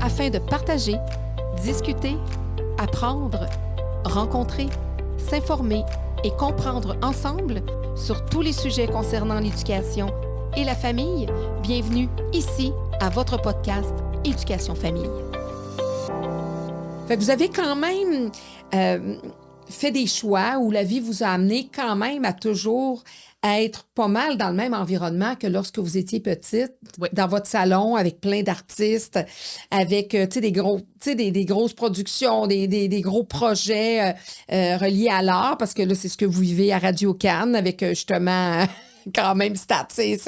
afin de partager, discuter, apprendre, rencontrer, s'informer et comprendre ensemble sur tous les sujets concernant l'éducation et la famille. Bienvenue ici à votre podcast Éducation Famille. Fait que vous avez quand même fait des choix où la vie vous a amené quand même à toujours être pas mal dans le même environnement que lorsque vous étiez petite, oui. Dans votre salon avec plein d'artistes, avec des grosses productions, des gros projets reliés à l'art, parce que là, c'est ce que vous vivez à Radio-Can avec justement... quand même stat, c'est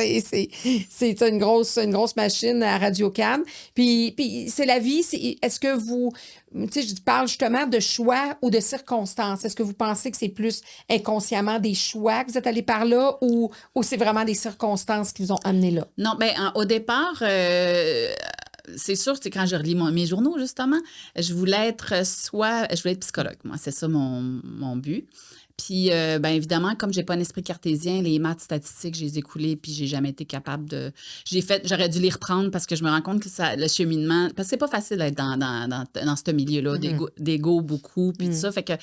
une grosse machine à Radio-Can. Puis c'est la vie. Est-ce que vous... Tu sais, je parle justement de choix ou de circonstances. Est-ce que vous pensez que c'est plus inconsciemment des choix que vous êtes allés par là ou c'est vraiment des circonstances qui vous ont amené là? Non, bien, au départ... c'est sûr, c'est quand je relis mes journaux, justement, je voulais être psychologue. Moi, c'est ça mon but. Puis, bien évidemment, comme j'ai pas un esprit cartésien, les maths statistiques, je les ai coulées, puis j'ai jamais été capable de... J'aurais dû les reprendre parce que je me rends compte que le cheminement... Parce que c'est pas facile d'être dans ce milieu-là, d'ego beaucoup, puis tout ça. Fait que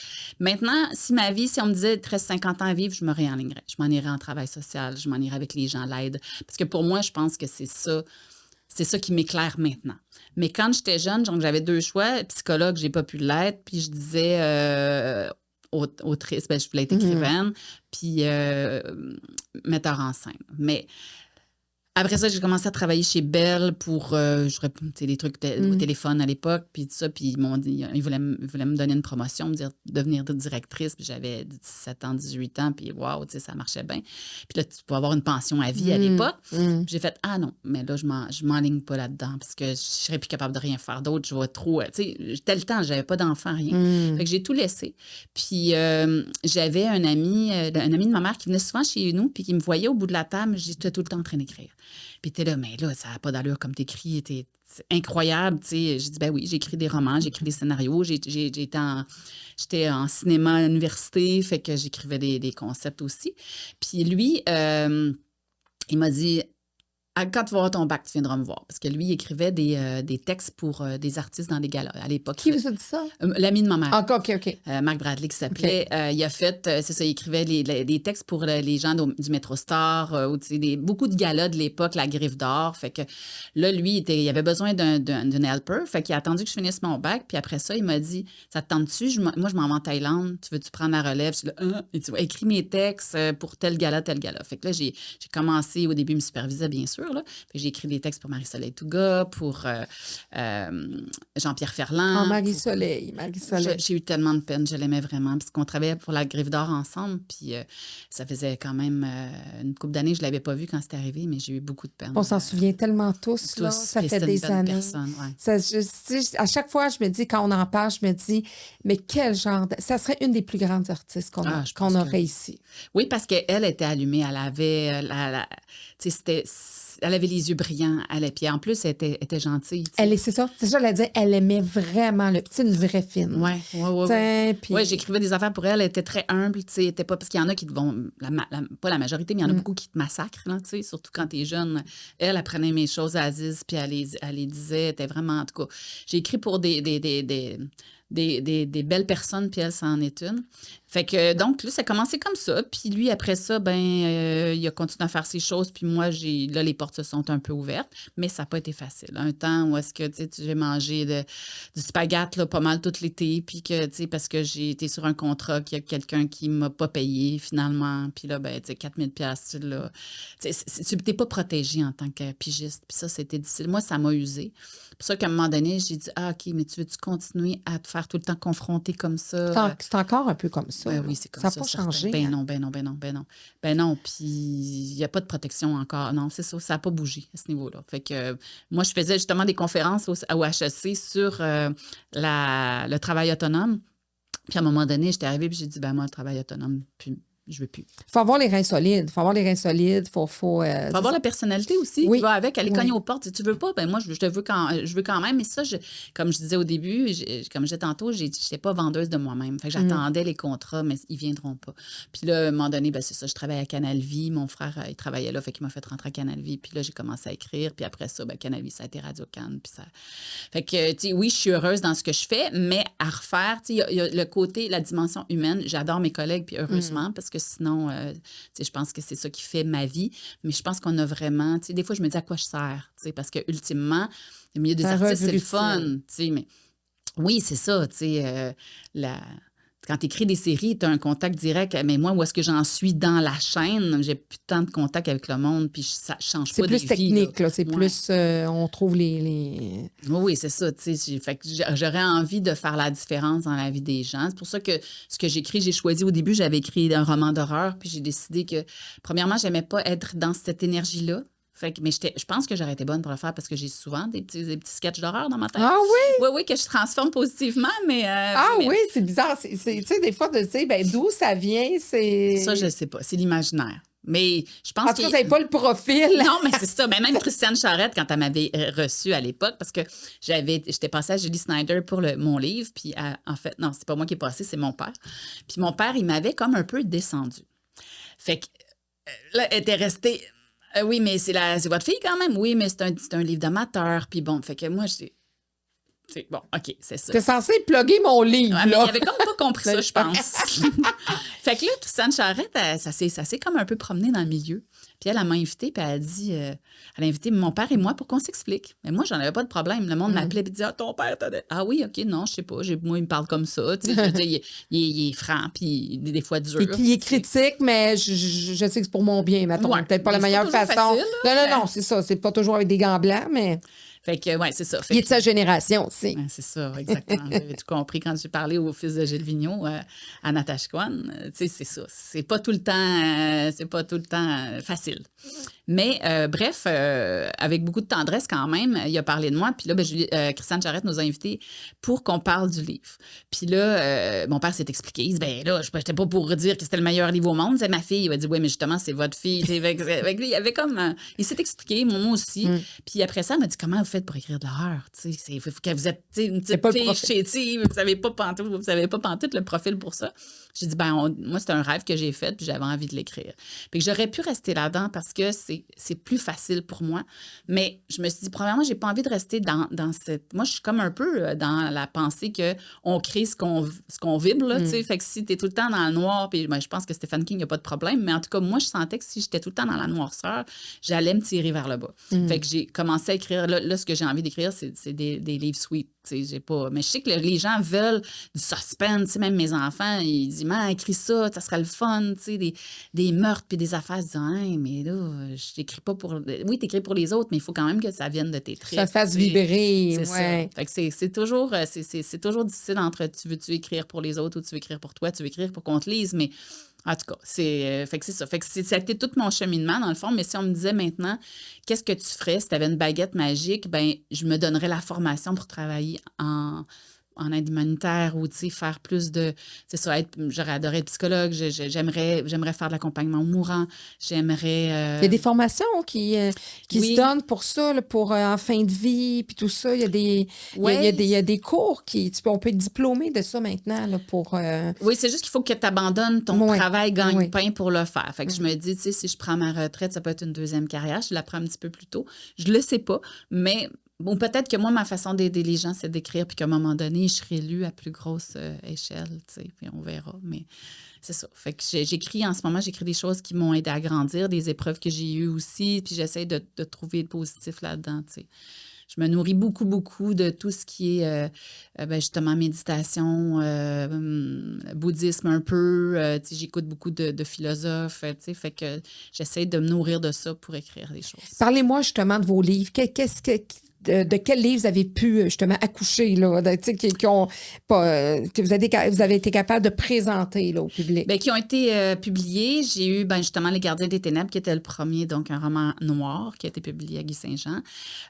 maintenant, si on me disait il te reste 50 ans à vivre, je me réalignerais. Je m'en irais en travail social, je m'en irais avec les gens, l'aide. Parce que pour moi, je pense que c'est ça qui m'éclaire maintenant. Mais quand j'étais jeune, donc j'avais deux choix. Psychologue, j'ai pas pu l'être. Puis je disais autrice, je voulais être écrivaine, puis metteur en scène. Mais après ça, j'ai commencé à travailler chez Bell pour des trucs au téléphone à l'époque, puis tout ça. Puis ils m'ont dit, ils voulaient me donner une promotion, me dire devenir directrice. Puis j'avais 17 ans, 18 ans, puis waouh, ça marchait bien. Puis là, tu peux avoir une pension à vie à l'époque. Puis j'ai fait, ah non, mais là, je m'enligne pas là-dedans parce que je serais plus capable de rien faire d'autre. Je vais trop, tel temps, j'avais pas d'enfant, rien. Fait que j'ai tout laissé. Puis j'avais un ami de ma mère qui venait souvent chez nous, puis qui me voyait au bout de la table. J'étais tout le temps en train d'écrire. Puis t'es là, mais là, ça n'a pas d'allure comme t'écris, c'est incroyable, tu sais. J'ai dit, ben oui, j'écris des romans, j'écris des scénarios, j'étais en cinéma à l'université, fait que j'écrivais des concepts aussi. Puis lui, il m'a dit, quand tu vas avoir ton bac, tu viendras me voir. Parce que lui, il écrivait des textes pour des artistes dans des galas à l'époque. Qui vous a dit ça? L'ami de ma mère. Ah, OK. Marc Bradley, qui s'appelait. Okay. Il a fait, c'est ça, il écrivait des textes pour les gens du Métro Star, beaucoup de galas de l'époque, la Griffe d'Or. Fait que là, lui, il avait besoin d'un helper. Fait qu'il a attendu que je finisse mon bac. Puis après ça, il m'a dit, ça te tente-tu? Moi, je m'en vais en Thaïlande. Tu veux-tu prendre la relève? Je suis là, et tu vois, écris mes textes pour tel gala. Fait que là, j'ai commencé, au début, il me supervisait, bien sûr. Là. J'ai écrit des textes pour Marie-Soleil Touga, pour Jean-Pierre Ferland. Oh, Marie-Soleil. J'ai eu tellement de peine, je l'aimais vraiment, parce qu'on travaillait pour la Griffe d'Or ensemble, puis ça faisait quand même une couple d'années, je ne l'avais pas vu quand c'était arrivé, mais j'ai eu beaucoup de peine. On s'en souvient tellement tous, là. Ça fait des années. À chaque fois, je me dis, quand on en parle, je me dis, mais quel genre ça serait une des plus grandes artistes qu'on aurait ici. Oui, parce qu'elle était allumée, elle avait... elle avait les yeux brillants, puis en plus, elle était gentille. C'est ça, j'allais dire, elle aimait vraiment une vraie fine. Oui. Oui, j'écrivais des affaires pour elle, elle était très humble, pas parce qu'il y en a qui vont, pas la majorité, mais il y en a beaucoup qui te massacrent, là, surtout quand t'es jeune. Elle prenait mes choses à Aziz, puis elle les disait, elle était vraiment, en tout cas, j'ai écrit pour des belles personnes, puis elle, c'en est une. Fait que, donc, là, ça a commencé comme ça. Puis lui, après ça, il a continué à faire ses choses. Puis moi, là, les portes se sont un peu ouvertes. Mais ça n'a pas été facile. Un temps où est-ce que, j'ai mangé du spaghette, là, pas mal tout l'été. Puis que, parce que j'ai été sur un contrat qu'il y a quelqu'un qui ne m'a pas payé, finalement. Puis là, 4000 $, là. Tu n'es pas protégé en tant que pigiste. Puis ça, c'était difficile. Moi, ça m'a usé. C'est pour ça qu'à un moment donné, j'ai dit, OK, mais tu veux-tu continuer à te faire tout le temps confronter comme ça? C'est encore un peu comme ça. Ben oui, c'est comme ça. Ça n'a pas changé. Ben non. Puis il n'y a pas de protection encore. Non, c'est ça. Ça n'a pas bougé à ce niveau-là. Fait que moi, je faisais justement des conférences au HEC sur le travail autonome. Puis à un moment donné, j'étais arrivée et j'ai dit, moi, le travail autonome, je veux plus. Faut avoir les reins solides. Faut avoir Faut avoir la personnalité aussi qui va avec, aller cogner aux portes. Si tu veux pas, ben moi, je veux quand même. Et ça, comme je disais au début, comme je disais tantôt, j'étais pas vendeuse de moi-même. Fait que j'attendais les contrats, mais ils viendront pas. Puis là, à un moment donné, ben c'est ça, je travaillais à Canal Vie. Mon frère, il travaillait là, fait qu'il m'a fait rentrer à Canal Vie. Puis là, j'ai commencé à écrire. Puis après ça, ben Canal Vie, ça a été Radio-Can. Puis ça... Fait que, tu sais, oui, je suis heureuse dans ce que je fais, mais à refaire, tu sais, il y a le côté, la dimension humaine. J'adore mes collègues, puis heureusement, parce que sinon, tu sais, je pense que c'est ça qui fait ma vie. Mais je pense qu'on a vraiment, tu sais, des fois, je me dis à quoi je sers, tu sais, parce que ultimement, le milieu des artistes, c'est le fun, tu sais, mais oui, c'est ça, tu sais, quand tu écris des séries, tu as un contact direct. Mais moi, où est-ce que j'en suis dans la chaîne? J'ai plus tant de contact avec le monde, puis ça change pas des vies. C'est plus technique, là. C'est plus... on trouve les... Oui, c'est ça. Fait que j'aurais envie de faire la différence dans la vie des gens. C'est pour ça que ce que j'écris, j'ai choisi au début, j'avais écrit un roman d'horreur, puis j'ai décidé que, premièrement, j'aimais pas être dans cette énergie-là. Fait que, mais je pense que j'aurais été bonne pour le faire parce que j'ai souvent des petits sketchs d'horreur dans ma tête. Ah oui? Oui, que je transforme positivement, mais... oui, c'est bizarre. Tu sais, des fois, de dire, ben d'où ça vient, c'est... Ça, je sais pas. C'est l'imaginaire. Mais je pense que... En tout cas, vous n'avez pas le profil. Non, mais c'est ça. Mais même Christiane Charette, quand elle m'avait reçue à l'époque, parce que j'étais passée à Julie Snyder pour mon livre, puis en fait, non, c'est pas moi qui est passée, c'est mon père. Puis mon père, il m'avait comme un peu descendu. Fait que là, elle était restée... oui, mais c'est votre fille quand même. Oui, mais c'est un livre d'amateur. Puis bon, fait que moi, c'est bon, OK, c'est ça. T'es censé plugger mon livre, mais il là. avait comme pas compris ça, je pense. Fait que là, Christiane Charette, ça s'est comme un peu promené dans le milieu. Puis elle m'a invitée, puis elle a dit... elle a invité mon père et moi pour qu'on s'explique. Mais moi, j'en avais pas de problème. Le monde m'appelait et disait « Ah, ton père, t'as... » Ah oui, OK, non, je sais pas. Moi, il me parle comme ça. Tu sais, je veux dire, il est franc, puis des fois dur. Puis il est critique, mais je sais que c'est pour mon bien, mettons. Ouais, peut-être pas la meilleure façon. Facile, non, c'est ça. C'est pas toujours avec des gants blancs, mais... Fait que, ouais, c'est ça. Il est de sa génération aussi. Ouais, c'est ça, exactement. J'avais tout compris quand j'ai parlé au fils de Gilles Vigneault, à Natasha Kwan. Tu sais, c'est ça. C'est pas tout le temps facile. Mais bref, avec beaucoup de tendresse quand même, il a parlé de moi. Puis là, Christiane Charette nous a invités pour qu'on parle du livre. Puis là, mon père s'est expliqué. Il dit, ben là, je n'étais pas pour dire que c'était le meilleur livre au monde. C'est ma fille. Il m'a dit, oui, mais justement, c'est votre fille. Avec lui, il avait comme... il s'est expliqué, moi aussi. Puis après ça, il m'a dit, comment vous faites pour écrire de l'horreur? Vous êtes une petite fille chétive. Vous n'avez pas pantoute le profil pour ça. J'ai dit, moi, c'est un rêve que j'ai fait, puis j'avais envie de l'écrire. Puis que j'aurais pu rester là-dedans parce que c'est plus facile pour moi. Mais je me suis dit, premièrement, j'ai pas envie de rester dans cette... Moi, je suis comme un peu dans la pensée qu'on crée ce qu'on vibre, là, tu sais. Fait que si t'es tout le temps dans le noir, puis je pense que Stephen King n'a pas de problème, mais en tout cas, moi, je sentais que si j'étais tout le temps dans la noirceur, j'allais me tirer vers le bas. Fait que j'ai commencé à écrire... Là, ce que j'ai envie d'écrire, c'est des livres sweet. J'ai pas... Mais je sais que les gens veulent du suspense. Même mes enfants, ils disent, écris ça, ça serait le fun, des meurtres puis des affaires. Je dis, hey, mais là, je t'écris pas pour... Oui, t'écris pour les autres, mais il faut quand même que ça vienne de tes tripes. Ça te fasse vibrer, c'est ça. Fait que c'est toujours difficile entre tu veux-tu écrire pour les autres ou tu veux écrire pour toi, tu veux écrire pour qu'on te lise, mais... En tout cas, fait que c'est ça. Fait que ça a été tout mon cheminement, dans le fond. Mais si on me disait maintenant, qu'est-ce que tu ferais si tu avais une baguette magique, ben je me donnerais la formation pour travailler en aide humanitaire ou, tu sais, faire plus de... C'est ça, j'aurais adoré être psychologue. J'aimerais faire de l'accompagnement aux mourants. J'aimerais... Il y a des formations qui se donnent pour ça, là, pour en fin de vie, puis tout ça. Il y a des, il y a des cours on peut être diplômé de ça maintenant, là, pour... Oui, c'est juste qu'il faut que tu abandonnes ton travail gagne-pain pour le faire. Fait que je me dis, tu sais, si je prends ma retraite, ça peut être une deuxième carrière. Je la prends un petit peu plus tôt. Je le sais pas, mais... Bon, peut-être que moi, ma façon d'aider les gens, c'est d'écrire, puis qu'à un moment donné, je serai lue à plus grosse échelle, tu sais, puis on verra. Mais c'est ça. Fait que j'écris en ce moment, j'écris des choses qui m'ont aidé à grandir, des épreuves que j'ai eues aussi, puis j'essaie de trouver le positif là-dedans, tu sais. Je me nourris beaucoup, beaucoup de tout ce qui est, justement, méditation, bouddhisme un peu. Tu sais, j'écoute beaucoup de philosophes, tu sais, fait que j'essaie de me nourrir de ça pour écrire des choses. Parlez-moi justement de vos livres. de quel livre vous avez pu justement accoucher, là, que vous avez été capable de présenter là, au public? Bien, qui ont été publiés. J'ai eu justement Les Gardiens des Ténèbres, qui était le premier, donc un roman noir qui a été publié à Guy Saint-Jean.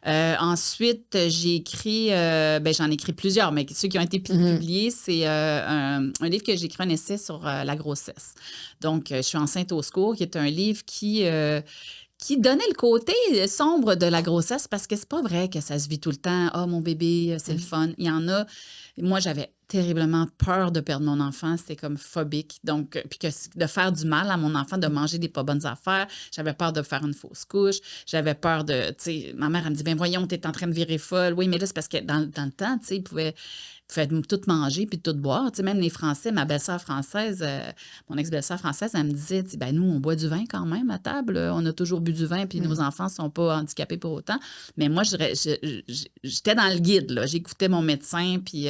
Ensuite, j'ai écrit, j'en ai écrit plusieurs, mais ceux qui ont été publiés, c'est un livre que j'ai écrit, un essai sur la grossesse. Donc, je suis enceinte au secours, qui est un livre qui donnait le côté sombre de la grossesse, parce que c'est pas vrai que ça se vit tout le temps. « Ah, mon bébé, c'est le fun. » Il y en a. Moi, j'avais terriblement peur de perdre mon enfant. C'était comme phobique. Donc, puis de faire du mal à mon enfant, de manger des pas bonnes affaires. J'avais peur de faire une fausse couche. J'avais peur de... Tu sais, ma mère, elle me dit, « Ben voyons, t'es en train de virer folle. » Oui, mais là, c'est parce que dans le temps, tu sais, ils pouvaient tout manger puis tout boire. Tu sais, même les Français, ma belle-sœur française, mon ex-belle-sœur française, elle me disait, « Ben nous, on boit du vin quand même à table. On a toujours bu du vin puis nos enfants ne sont pas handicapés pour autant. » Mais moi, j'étais dans le guide, là. J'écoutais mon médecin puis...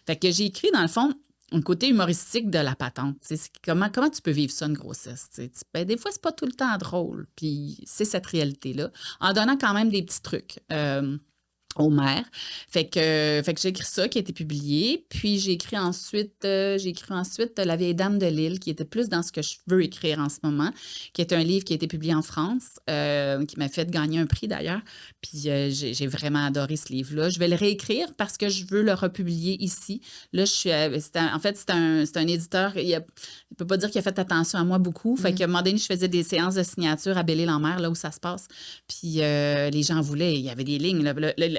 fait que j'ai écrit, dans le fond, un côté humoristique de la patente. Comment tu peux vivre ça, une grossesse? Des fois, c'est pas tout le temps drôle. Puis c'est cette réalité-là. En donnant quand même des petits trucs. Aux mères. Fait que j'ai écrit ça qui a été publié. Puis j'ai écrit ensuite La vieille dame de Lille, qui était plus dans ce que je veux écrire en ce moment, qui est un livre qui a été publié en France, qui m'a fait gagner un prix d'ailleurs. Puis j'ai vraiment adoré ce livre-là. Je vais le réécrire parce que je veux le republier ici. Là, c'est un éditeur, il peut pas dire qu'il a fait attention à moi beaucoup. Fait qu'à un moment donné, je faisais des séances de signature à Belle-Île-en-Mer, là où ça se passe. Puis les gens voulaient, il y avait des lignes.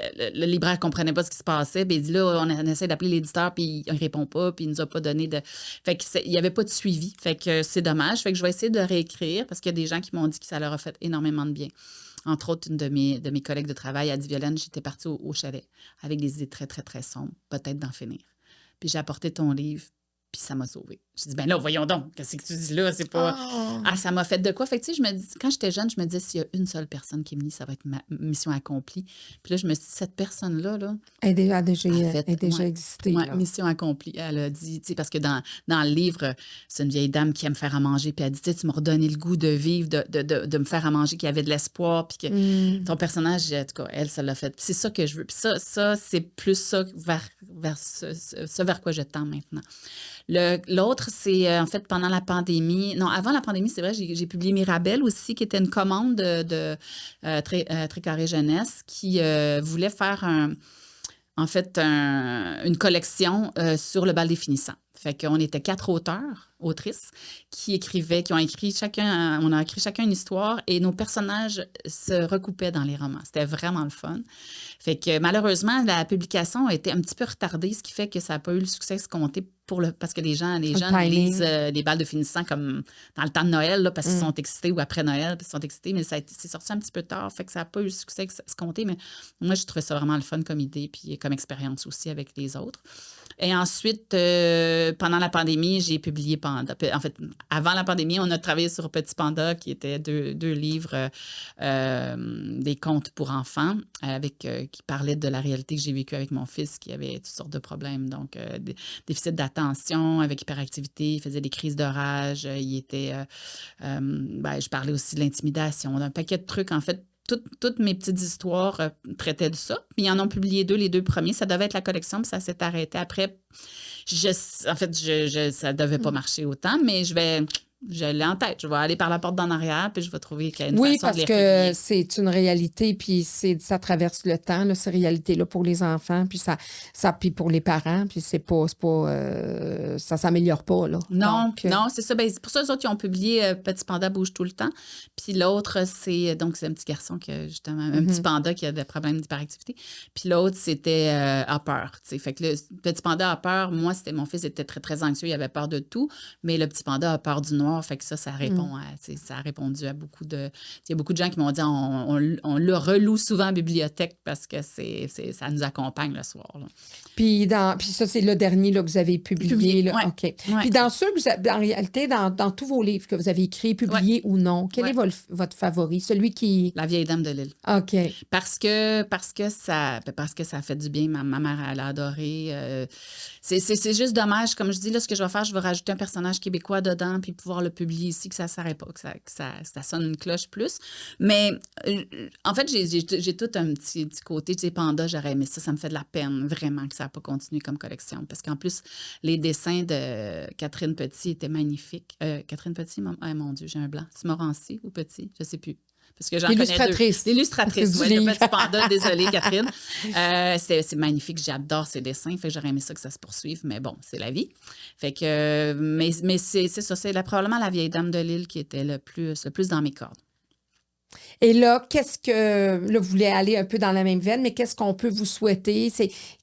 Le libraire ne comprenait pas ce qui se passait. Puis il dit, là, on essaie d'appeler l'éditeur, puis il ne répond pas, puis il ne nous a pas donné de... Fait qu'il n'y avait pas de suivi. Fait que c'est dommage. Fait que je vais essayer de réécrire parce qu'il y a des gens qui m'ont dit que ça leur a fait énormément de bien. Entre autres, une de mes collègues de travail, elle dit, Violaine, j'étais partie au chalet avec des idées très, très, très sombres, peut-être d'en finir. Puis j'ai apporté ton livre, puis ça m'a sauvée. J'ai dit, ben là, voyons donc, qu'est-ce que tu dis là? C'est pas... Oh. Ah, ça m'a fait de quoi? Fait que, tu sais, je me dis, quand j'étais jeune, je me disais, s'il y a une seule personne qui me lit, ça va être ma mission accomplie. Puis là, je me suis dit, cette personne-là, Elle a déjà existé. Ouais, mission accomplie. Elle a dit, tu sais, parce que dans le livre, c'est une vieille dame qui aime faire à manger, puis elle dit, tu sais, tu m'as redonné le goût de vivre, de me faire à manger, qu'il y avait de l'espoir, puis que ton personnage, en tout cas, elle, ça l'a fait. Puis c'est ça que je veux. Puis ça c'est plus ça vers ce vers quoi je tends maintenant. L'autre, c'est en fait pendant la pandémie. Non, avant la pandémie, c'est vrai, j'ai publié Mirabelle aussi, qui était une commande de Très-Carré Jeunesse, qui voulait faire une collection sur le bal des finissants. Fait qu'on était 4 autrices, qui ont écrit chacun, on a écrit chacun une histoire et nos personnages se recoupaient dans les romans. C'était vraiment le fun. Fait que malheureusement, la publication a été un petit peu retardée, ce qui fait que ça n'a pas eu le succès escompté parce que les jeunes lisent les balles de finissants comme dans le temps de Noël, là, parce qu'ils sont excités, ou après Noël, parce qu'ils sont excités, mais c'est sorti un petit peu tard, fait que ça n'a pas eu le succès escompté, mais moi, je trouvais ça vraiment le fun comme idée, puis comme expérience aussi avec les autres. Et ensuite, pendant la pandémie, j'ai publié Panda. En fait, avant la pandémie, on a travaillé sur Petit Panda, qui était deux livres, des contes pour enfants, qui parlaient de la réalité que j'ai vécue avec mon fils, qui avait toutes sortes de problèmes. Donc, déficit d'attention, avec hyperactivité, il faisait des crises de rage, je parlais aussi de l'intimidation, d'un paquet de trucs, en fait. Toutes mes petites histoires traitaient de ça. Puis ils en ont publié 2, les 2 premiers. Ça devait être la collection, puis ça s'est arrêté. Après, ça devait pas marcher autant, mais je l'ai en tête. Je vais aller par la porte d'en arrière, puis je vais trouver qu'il y a une façon de les republier. Oui, parce que c'est une réalité, puis ça traverse le temps, là, ces réalités-là, pour les enfants, puis puis pour les parents, puis c'est pas ça s'améliore pas, là. Non, c'est ça. Ben, c'est pour ça, eux autres, ils ont publié Petit Panda bouge tout le temps. Puis l'autre, c'est un petit garçon qui a justement un petit panda qui a des problèmes d'hyperactivité. Puis l'autre, c'était a peur. T'sais. Fait que le Petit Panda a peur, moi, mon fils était très, très anxieux, il avait peur de tout, mais le Petit Panda a peur du noir. Fait que ça répond ça a répondu à beaucoup de... Il y a beaucoup de gens qui m'ont dit on le reloue souvent en bibliothèque parce que ça nous accompagne le soir. Là. Puis ça, c'est le dernier là, que vous avez publié. Là. Ouais. OK. Ouais. Puis dans ceux que vous avez, en réalité, dans tous vos livres que vous avez écrits, publiés ou non, quel est votre favori? Celui qui... La vieille dame de Lille. OK. Parce que ça a fait du bien. Ma mère, elle a adoré. C'est juste dommage. Comme je dis, là, ce que je vais faire, je vais rajouter un personnage québécois dedans puis pouvoir pouvoir le publier ici, que ça s'arrête pas, que ça sonne une cloche plus. Mais en fait, j'ai tout un petit côté. Tu sais, Panda, j'aurais aimé ça. Ça me fait de la peine, vraiment, que ça n'a pas continué comme collection. Parce qu'en plus, les dessins de Catherine Petit étaient magnifiques. Catherine Petit, mon Dieu, j'ai un blanc. C'est Morancy ou Petit? Je ne sais plus. Parce que j'en connais deux. L'illustratrice, oui, le petit panda, désolée, Catherine. C'est magnifique, j'adore ses dessins, fait que j'aurais aimé ça que ça se poursuive, mais bon, c'est la vie. Fait que, mais c'est ça, c'est probablement la vieille dame de l'île qui était le plus dans mes cordes. Et là, là, vous voulez aller un peu dans la même veine, mais qu'est-ce qu'on peut vous souhaiter?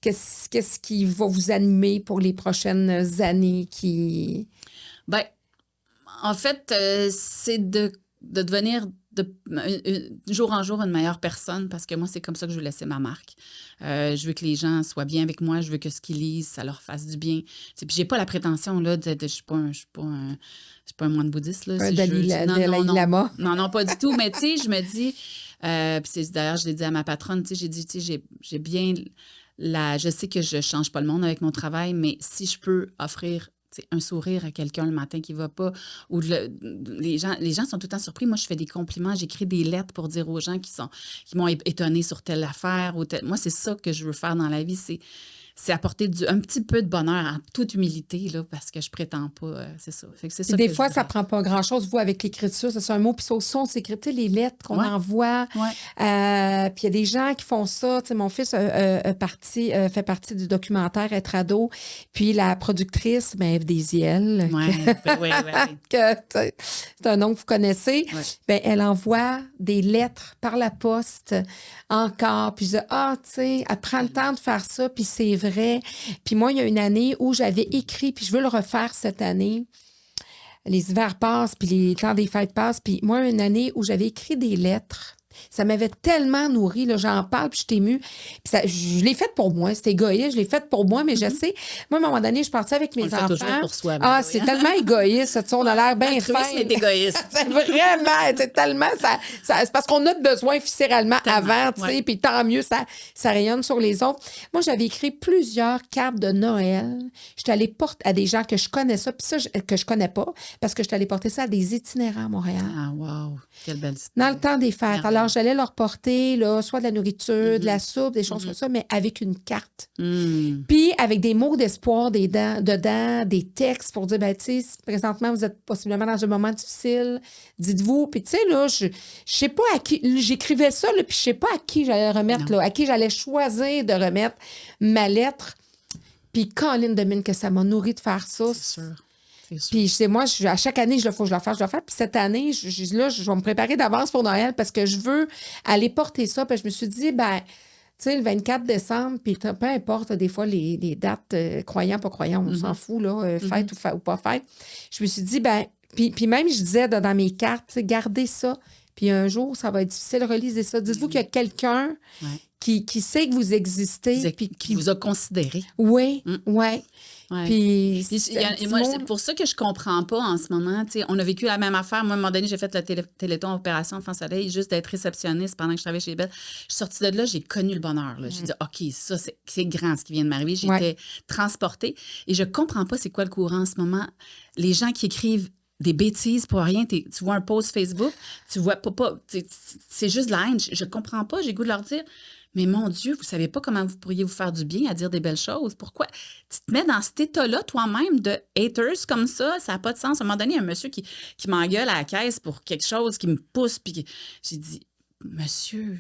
Qu'est-ce qui va vous animer pour les prochaines années Ben, en fait, c'est de devenir de jour en jour une meilleure personne parce que moi, c'est comme ça que je veux laisser ma marque. Je veux que les gens soient bien avec moi, je veux que ce qu'ils lisent, ça leur fasse du bien. Puis j'ai pas la prétention là, je suis pas un moine bouddhiste. Là, un Dalai Lama. Non, pas du tout. Mais tu sais, je me dis, puis d'ailleurs, je l'ai dit à ma patronne, tu sais, j'ai dit, tu sais, j'ai bien je sais que je change pas le monde avec mon travail, mais si je peux offrir un sourire à quelqu'un le matin qui ne va pas. Ou les gens sont tout le temps surpris. Moi, je fais des compliments, j'écris des lettres pour dire aux gens qui m'ont étonné sur telle affaire. Moi, c'est ça que je veux faire dans la vie, c'est apporter un petit peu de bonheur en toute humilité, là, parce que je prétends pas, c'est ça. Fait que c'est ça des fois, ça prend pas grand-chose. Vous, avec l'écriture, c'est un mot, puis ça, c'est écrit, les lettres qu'on envoie. Ouais. Puis il y a des gens qui font ça. Tu sais, mon fils fait partie du documentaire Être ado, puis la productrice, Ève Desiel. Oui. C'est un nom que vous connaissez. Ouais. Elle envoie des lettres par la poste encore. Puis je dis, tu sais, elle prend le temps de faire ça, puis c'est vrai. Puis moi, il y a une année où j'avais écrit, puis je veux le refaire cette année. Les hivers passent, puis les temps des fêtes passent. Puis moi, une année où j'avais écrit des lettres. Ça m'avait tellement nourri, là, j'en parle, puis je suis émue. Puis je l'ai faite pour moi, c'était égoïste, je l'ai faite pour moi, mais je sais, moi, à un moment donné, je partais avec mes enfants. Toujours pour soi. C'est tellement égoïste, ça, on a l'air bien fin. C'est égoïste. C'est vraiment, c'est tellement, c'est parce qu'on a besoin viscéralement avant, tu sais, puis tant mieux, ça rayonne sur les autres. Moi, j'avais écrit plusieurs cartes de Noël. J'étais allée porter à des gens que je connais ça, puis ça, que je connais pas, parce que j'étais allée porter ça à des itinérants à Montréal. Ah, wow, quelle belle histoire. Dans le temps des fêtes. Alors, j'allais leur porter là, soit de la nourriture, de la soupe, des choses comme ça, mais avec une carte. Puis avec des mots d'espoir dedans, des textes pour dire, tu sais, présentement, vous êtes possiblement dans un moment difficile, dites-vous. Puis tu sais, là, je sais pas à qui, j'écrivais ça, là, puis je sais pas à qui j'allais remettre, là, à qui j'allais choisir de remettre ma lettre. Puis Colline de mine que ça m'a nourri de faire ça. C'est sûr. Puis, moi, à chaque année, je le fais. Puis cette année, je vais me préparer d'avance pour Noël parce que je veux aller porter ça. Puis je me suis dit, tu sais, le 24 décembre, puis peu importe, des fois, les dates, croyants, pas croyants, on s'en fout, là, fête ou pas fête. Je me suis dit, puis même, je disais dans mes cartes, gardez ça. Puis un jour, ça va être difficile, relisez ça. Dites-vous qu'il y a quelqu'un qui sait que vous existez. Qui vous a considéré. Oui, oui. Ouais. Puis moi, c'est pour ça que je comprends pas en ce moment. T'sais, on a vécu la même affaire. Moi, à un moment donné, j'ai fait le Téléthon Opération Enfant Soleil, juste d'être réceptionniste pendant que je travaillais chez Belle. Je suis sortie de là, j'ai connu le bonheur. Là. J'ai dit, OK, ça, c'est grand ce qui vient de m'arriver. J'étais transportée. Et je comprends pas c'est quoi le courant en ce moment. Les gens qui écrivent des bêtises pour rien. Tu vois un post Facebook, tu vois pas c'est juste de la haine. Je comprends pas. J'ai le goût de leur dire... Mais mon Dieu, vous savez pas comment vous pourriez vous faire du bien à dire des belles choses. Pourquoi? Tu te mets dans cet état-là toi-même de haters comme ça n'a pas de sens. À un moment donné, il y a un monsieur qui m'engueule à la caisse pour quelque chose, qui me pousse. Puis j'ai dit, monsieur,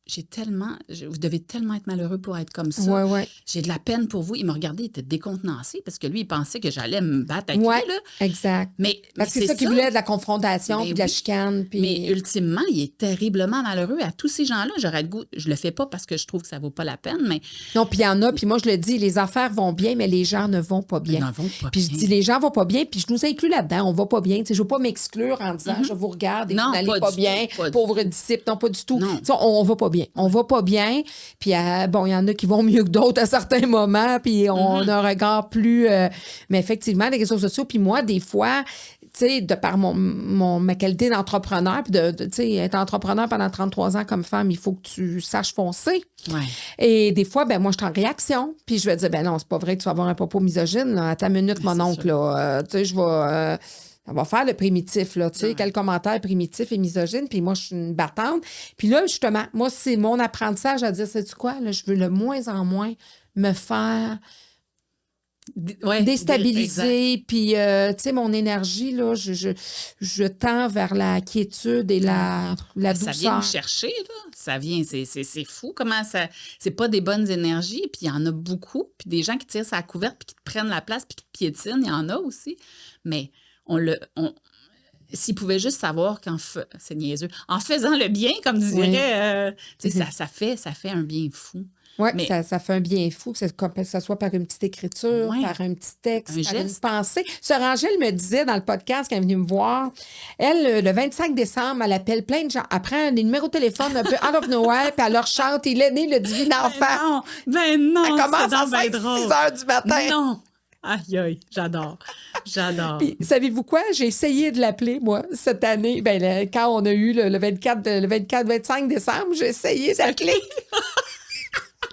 vous devez tellement être malheureux pour être comme ça. Ouais. J'ai de la peine pour vous. Il m'a regardé, il était décontenancé parce que lui, il pensait que j'allais me battre avec lui. Là. Exact. Parce que c'est ça qu'il voulait, de la confrontation, puis de la chicane. Puis... Mais ultimement, il est terriblement malheureux. À tous ces gens-là, j'aurais le goût, je le fais pas parce que je trouve que ça vaut pas la peine, mais... Non, puis il y en a, puis moi, je le dis, les affaires vont bien, mais les gens ne vont pas bien. Puis je dis, les gens vont pas bien, puis je nous inclus là-dedans, on va pas bien. Tu sais, je veux pas m'exclure en disant, je vous regarde et vous n'allez pas bien, pauvre disciple. Non, pas du tout. On va pas bien. On va pas bien. Puis, il y en a qui vont mieux que d'autres à certains moments, puis on a un regard plus... mais effectivement, les réseaux sociaux, puis moi, des fois, tu sais, de par ma qualité d'entrepreneur, puis tu sais, être entrepreneur pendant 33 ans comme femme, il faut que tu saches foncer. Ouais. Et des fois, moi, je suis en réaction, puis je vais dire, non, c'est pas vrai que tu vas avoir un propos misogyne, là. À ta minute, mon oncle, là. Tu sais, je vais... elle va faire le primitif, là, tu sais, quel commentaire primitif et misogyne, puis moi, je suis une battante. Puis là, justement, moi, c'est mon apprentissage à dire, sais-tu quoi, là, je veux le moins en moins me faire Ouais, déstabiliser, puis, tu sais, mon énergie, là, je tends vers la quiétude et la ça vient me douceur. chercher, là. Ça vient, c'est fou comment ça. C'est pas des bonnes énergies, puis il y en a beaucoup. Puis des gens qui tirent sa couverte, puis qui te prennent la place, puis qui te piétinent, il y en a aussi. Mais s'ils pouvaient juste savoir c'est niaiseux, en faisant le bien, comme dirait, tu sais, ça fait un bien fou. Oui, Mais ça fait un bien fou, que ça soit par une petite écriture, ouais, par un petit texte, un par une geste. pensée. Sœur Angèle me disait dans le podcast quand elle est venue me voir, elle, le 25 décembre, elle appelle plein de gens. Elle prend des numéros de téléphone un peu out of nowhere, puis elle leur chante « Il est né le divin enfant ». Ben non, Elle commence c'est à donc bien 5, 6 drôle. heures du matin. Non! Aïe, aïe, j'adore. Puis, savez-vous quoi? J'ai essayé de l'appeler, moi, cette année. Ben, quand on a eu le 24-25 décembre, j'ai essayé d'appeler.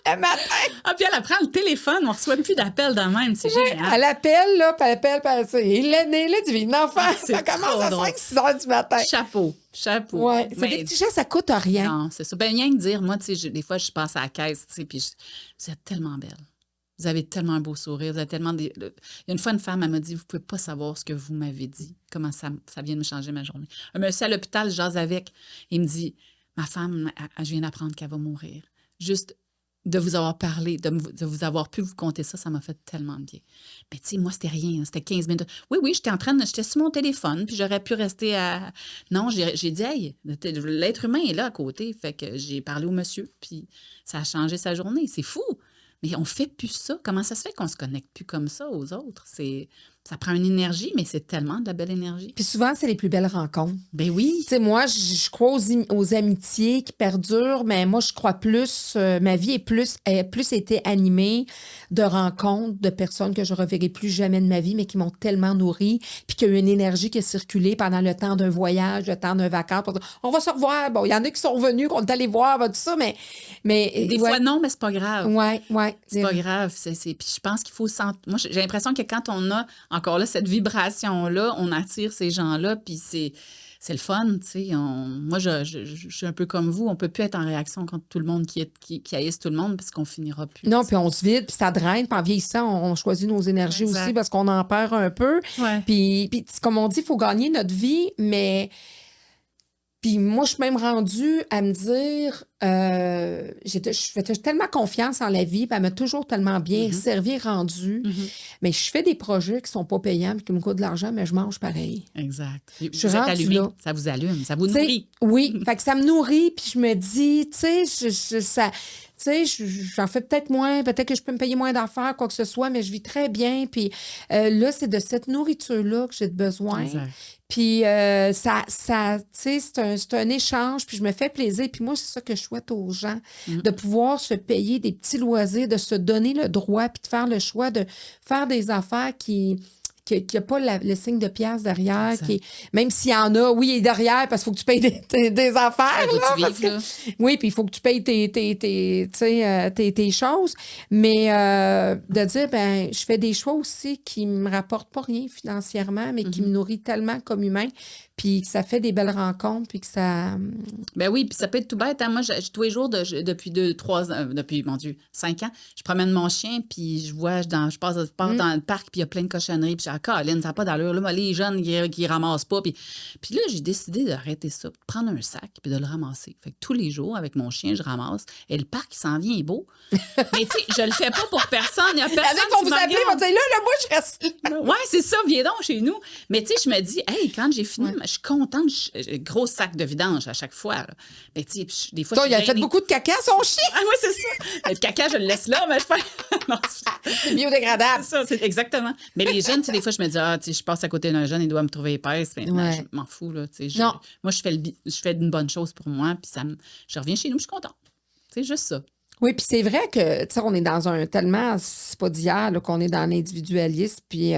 Le matin. Ah, puis elle prend le téléphone, on reçoit plus d'appels de même, c'est génial. Elle appelle, là, puis elle appelle, puis elle dit, il est né, le divin enfant. C'est Ça commence à trop 5-6 heures du matin. Chapeau. Oui, c'est Mais des petits gestes, ça coûte rien. non, c'est ça. Ben, rien que dire, moi, tu sais, des fois, je passe à la caisse, tu sais, puis vous êtes tellement belle. Vous avez tellement un beau sourire, vous avez tellement Il y a une fois, une femme, elle m'a dit, vous pouvez pas savoir ce que vous m'avez dit, comment ça vient de me changer ma journée. Un monsieur à l'hôpital, je jase avec, il me dit, ma femme, je viens d'apprendre qu'elle va mourir. Juste de vous avoir parlé, de vous avoir pu vous conter ça m'a fait tellement de bien. Mais tu sais, moi, c'était rien, c'était 15 minutes. Oui, j'étais sur mon téléphone, puis j'aurais pu rester à... Non, j'ai dit, hey, l'être humain est là à côté. Fait que j'ai parlé au monsieur, puis ça a changé sa journée. C'est fou. Mais on fait plus ça. Comment ça se fait qu'on se connecte plus comme ça aux autres? Ça prend une énergie, mais c'est tellement de la belle énergie. Puis souvent, c'est les plus belles rencontres. Ben oui. Tu sais, moi, je crois aux amitiés qui perdurent, mais moi, je crois plus, ma vie a plus été animée de rencontres de personnes que je ne reverrai plus jamais de ma vie, mais qui m'ont tellement nourrie, puis qu'il y a eu une énergie qui a circulé pendant le temps d'un voyage, le temps d'un vacances. On va se revoir. Bon, il y en a qui sont revenus, qu'on est allés voir, tout ça, mais des fois, non, mais c'est pas grave. Oui. C'est pas grave. Puis je pense qu'il faut moi, j'ai l'impression que quand on a encore là cette vibration-là, on attire ces gens-là, puis c'est le fun, tu sais. Moi, je suis un peu comme vous. On peut plus être en réaction contre tout le monde qui haïsse tout le monde, parce qu'on finira plus. Non, puis on se vide, puis ça draine. Puis en vieillissant, on choisit nos énergies aussi parce qu'on en perd un peu. Ouais. Puis comme on dit, il faut gagner notre vie, mais... Puis moi, je suis même rendue à me dire, je fais tellement confiance en la vie, puis elle m'a toujours tellement bien servi et rendue. Mais je fais des projets qui sont pas payants, puis qui me coûtent de l'argent, mais je mange pareil. Exact. Je suis rendue là. Ça vous allume, ça vous nourrit. Oui, fait que ça me nourrit, puis je me dis, tu sais, j'en fais peut-être moins, peut-être que je peux me payer moins d'affaires, quoi que ce soit, mais je vis très bien. Puis là, c'est de cette nourriture-là que j'ai besoin. Exact. Puis tu sais, c'est un échange, puis je me fais plaisir. Puis moi, c'est ça que je souhaite aux gens, de pouvoir se payer des petits loisirs, de se donner le droit, puis de faire le choix de faire des affaires qui n'a pas le signe de pièce derrière, même s'il y en a, oui, il est derrière, parce qu'il faut que tu payes des affaires. Oui, puis il faut que tu payes tes choses. Mais de dire, ben, je fais des choix aussi qui me rapportent pas rien financièrement, mais qui me nourrit tellement comme humain, puis que ça fait des belles rencontres, puis que ça... Ben oui, puis ça peut être tout bête. Hein? Moi, tous les jours, depuis 2-3 ans, depuis, mon Dieu, 5 ans, je promène mon chien, puis je passe dans le parc, puis il y a plein de cochonneries, puis je dis, ah, Caroline, ça n'a pas d'allure. Là, les jeunes qui ramassent pas. Puis là, j'ai décidé d'arrêter ça, de prendre un sac, puis de le ramasser. Fait que tous les jours, avec mon chien, je ramasse. Et le parc, il s'en vient, il est beau. Mais tu sais, je le fais pas pour personne. Il y a personne qui vous appeler, va dire, là, moi, je reste là. Ouais, c'est ça, viens donc chez nous. Mais tu sais, je me dis, hey, quand j'ai fini, je suis contente. Gros sac de vidange à chaque fois. Là. Mais tu sais, des fois, il a fait beaucoup de caca, son chien. Ah oui, c'est ça. Le caca, je le laisse là, mais je fais... Non, c'est biodégradable. C'est ça, c'est exactement. Mais les jeunes, tu sais, des fois, je me dis, ah, tu sais, je passe à côté d'un jeune, il doit me trouver épaisse. Mais je m'en fous, là. Tu sais, moi, je fais une bonne chose pour moi, puis je reviens chez nous, je suis contente. C'est juste ça. Oui, puis c'est vrai que, tu sais, on est dans un tellement, c'est pas d'hier, là, qu'on est dans l'individualisme, puis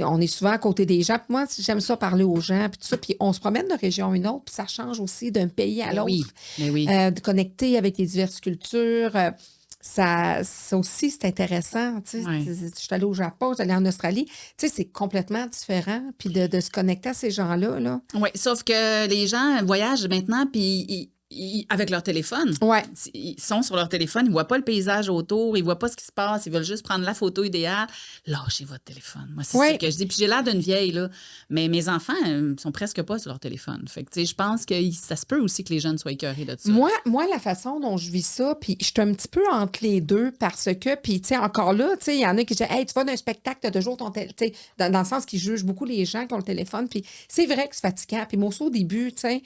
on est souvent à côté des gens. Puis moi, j'aime ça parler aux gens, puis tout ça. Puis on se promène de région à une autre, puis ça change aussi d'un pays à l'autre. Oui. De connecter avec les diverses cultures. ça aussi, c'est intéressant. Tu sais, Ouais. je suis allée au Japon, je suis allée en Australie. Tu sais, c'est complètement différent. Puis de se connecter à ces gens-là, là. Oui, sauf que les gens voyagent maintenant, puis avec leur téléphone. Ouais. Ils sont sur leur téléphone, ils ne voient pas le paysage autour, ils ne voient pas ce qui se passe, ils veulent juste prendre la photo idéale. Lâchez votre téléphone. Moi, c'est ça Ouais. que je dis. Puis j'ai l'air d'une vieille, là. Mais mes enfants sont presque pas sur leur téléphone. Fait que, tu sais, je pense que ça se peut aussi que les jeunes soient écœurés de ça. Moi, la façon dont je vis ça, puis je suis un petit peu entre les deux parce que, puis tu sais, encore là, tu sais, il y en a qui disent, hey, tu vas d'un spectacle, tu as toujours ton téléphone, tu sais, dans le sens qu'ils jugent beaucoup les gens qui ont le téléphone, puis c'est vrai que c'est fatigant. Puis moi aussi, au début, tu sais,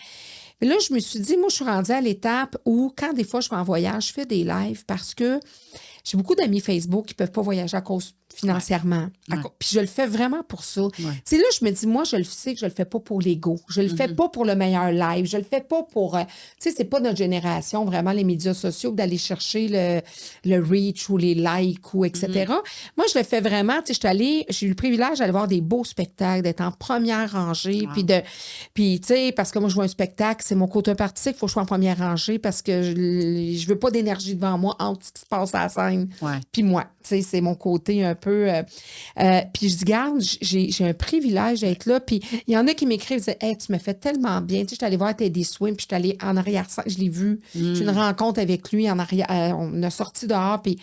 mais là, je me suis dit, moi, je suis rendue à l'étape où, quand des fois je vais en voyage, je fais des lives parce que j'ai beaucoup d'amis Facebook qui ne peuvent pas voyager à cause financièrement. Ouais. Puis je le fais vraiment pour ça. Ouais. Tu sais, là, je me dis, moi, je le sais que je le fais pas pour l'ego. Je le fais pas pour le meilleur live. Je le fais pas pour... tu sais, c'est pas notre génération, vraiment, les médias sociaux, d'aller chercher le reach ou les likes ou etc. Moi, je le fais vraiment. Tu sais, j'ai eu le privilège d'aller voir des beaux spectacles, d'être en première rangée. Wow. Puis tu sais, parce que moi, je vois un spectacle, c'est mon côté artistique, il faut que je sois en première rangée parce que je veux pas d'énergie devant moi entre ce qui se passe à la scène. Ouais. Puis moi, tu sais, c'est mon côté un peu... puis je dis, garde, j'ai un privilège d'être là. Puis il y en a qui m'écrivent, disent, hey, tu me fais tellement bien. Tu sais, je suis allée voir Teddy Swim, puis je suis allée en arrière-scène, je l'ai vu. J'ai eu une rencontre avec lui en arrière. On a sorti dehors, puis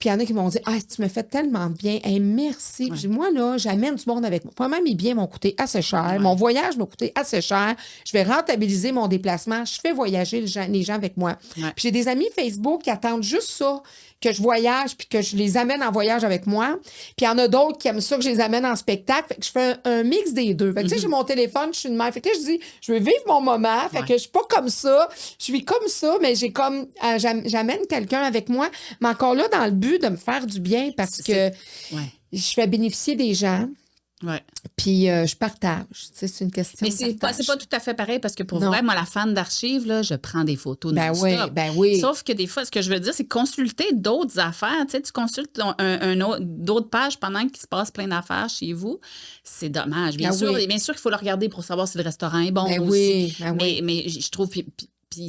il y en a qui m'ont dit, ah, tu me fais tellement bien. Hey, merci. Puis moi, là, j'amène du monde avec moi. Moi, mes biens m'ont coûté assez cher. Mon voyage m'a coûté assez cher. Je vais rentabiliser mon déplacement. Je fais voyager les gens avec moi. Ouais. Puis j'ai des amis Facebook qui attendent juste ça, que je voyage puis que je les amène en voyage avec moi. Puis il y en a d'autres qui aiment ça que je les amène en spectacle. Fait que je fais un mix des deux. Fait que tu sais, j'ai mon téléphone, je suis une mère. Fait que là, je dis, je veux vivre mon moment. Fait que je suis pas comme ça. Je suis comme ça, mais j'ai comme... j'amène quelqu'un avec moi. Mais encore là, dans le but de me faire du bien parce que je fais bénéficier des gens. Ouais. Puis je partage. Tu sais, c'est une question Mais de c'est partage. pas tout à fait pareil parce que pour Non. vrai, moi, la fan d'archives, là, je prends des photos Ben non-stop. oui. Sauf que des fois, ce que je veux dire, c'est consulter d'autres affaires. Tu sais, tu consultes d'autres pages pendant qu'il se passe plein d'affaires chez vous. C'est dommage. Bien sûr, bien sûr qu'il faut le regarder pour savoir si le restaurant est bon aussi. Mais je trouve... Puis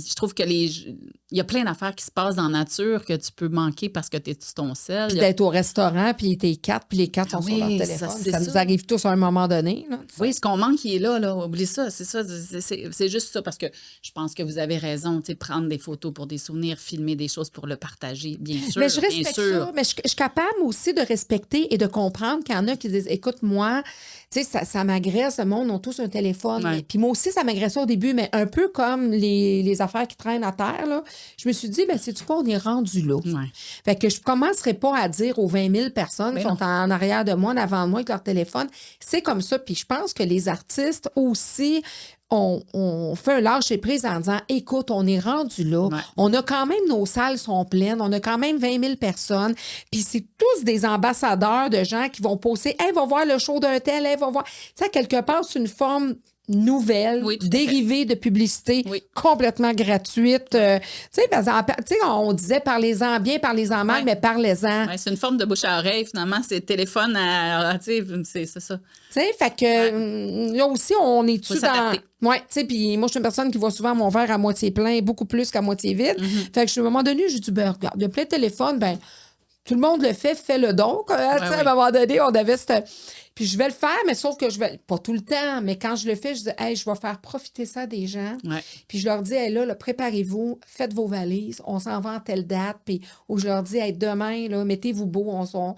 je trouve que il y a plein d'affaires qui se passent dans la nature que tu peux manquer parce que tu es sur ton sel. Puis d'être au restaurant, puis t'es quatre, puis les quatre sont sur leur téléphone. Ça nous arrive tous à un moment donné. Là, oui, ce qu'on manque, il est là. Oublie ça. C'est ça. C'est juste ça parce que je pense que vous avez raison. Tu sais, prendre des photos pour des souvenirs, filmer des choses pour le partager, bien sûr. Mais je respecte ça. Mais je suis capable aussi de respecter et de comprendre qu'il y en a qui disent, écoute, moi, tu sais, ça m'agresse. Le monde a tous un téléphone. Ouais. Puis moi aussi, ça m'agressait au début, mais un peu comme les affaires qui traînent à terre, là. Je me suis dit, ben c'est-tu quoi, on est rendu là. Ouais. Fait que je commencerai pas à dire aux 20 000 personnes qui sont en arrière de moi, en avant de moi avec leur téléphone. C'est comme ça. Puis je pense que les artistes aussi... On fait un lâcher-prise en disant, écoute, on est rendu là. Ouais. On a quand même, nos salles sont pleines. On a quand même 20 000 personnes. Puis c'est tous des ambassadeurs de gens qui vont poster, hey, va voir le show d'un tel, hey, va voir. Tu sais, quelque part, c'est une forme nouvelle, dérivée de publicité complètement gratuite. Tu sais, on disait parlez-en bien, parlez-en mal, mais parlez-en. Ouais, c'est une forme de bouche à oreille, finalement. C'est téléphone tu sais, c'est ça. Tu sais, fait que là aussi, on est dessus dans... Oui, tu sais, puis moi, je suis une personne qui voit souvent mon verre à moitié plein, beaucoup plus qu'à moitié vide. Fait que à un moment donné, j'ai dit, ben regarde, il y a plein de téléphones, ben tout le monde le fait, fais-le donc. À un moment donné, on avait cette... Puis je vais le faire, mais sauf que je vais... Pas tout le temps, mais quand je le fais, je dis, hey, je vais faire profiter ça des gens. Ouais. Puis je leur dis, hey, là, préparez-vous, faites vos valises, on s'en va en telle date. Puis où je leur dis, hey, demain, là, mettez-vous beau, on s'en